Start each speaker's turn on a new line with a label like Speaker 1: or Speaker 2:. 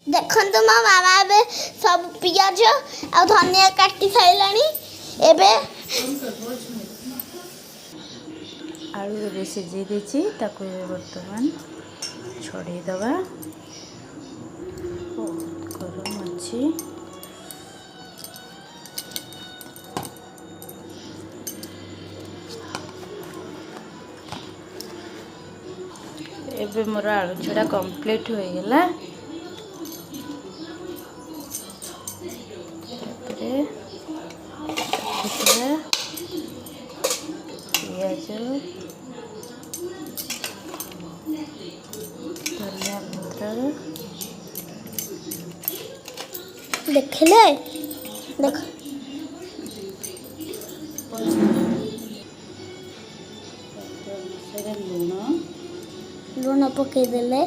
Speaker 1: ଦେଖନ୍ତୁ ମୋ ମାମା ଏବେ ସବୁ ପିଆଜ ଆଉ ଧନିଆ କାଟି ସାରିଲାଣି। ଏବେ
Speaker 2: ଆଳୁ ଏବେ ସିଝେଇ ଦେଇଛି, ତାକୁ ଏବେ ବର୍ତ୍ତମାନ ଛଡ଼େଇ ଦେବା। ଗରମ ଅଛି। ଏବେ ମୋର ଆଳୁ ଛଡ଼ା କମ୍ପ୍ଲିଟ୍ ହୋଇଗଲା। ତାପରେ ପିଆଜ, ଧନିଆ ପତ୍ର
Speaker 1: ଦେଖିଲେ ଦେଖ
Speaker 2: ଲୁଣ
Speaker 1: ଲୁଣ ପକେଇଦେଲେ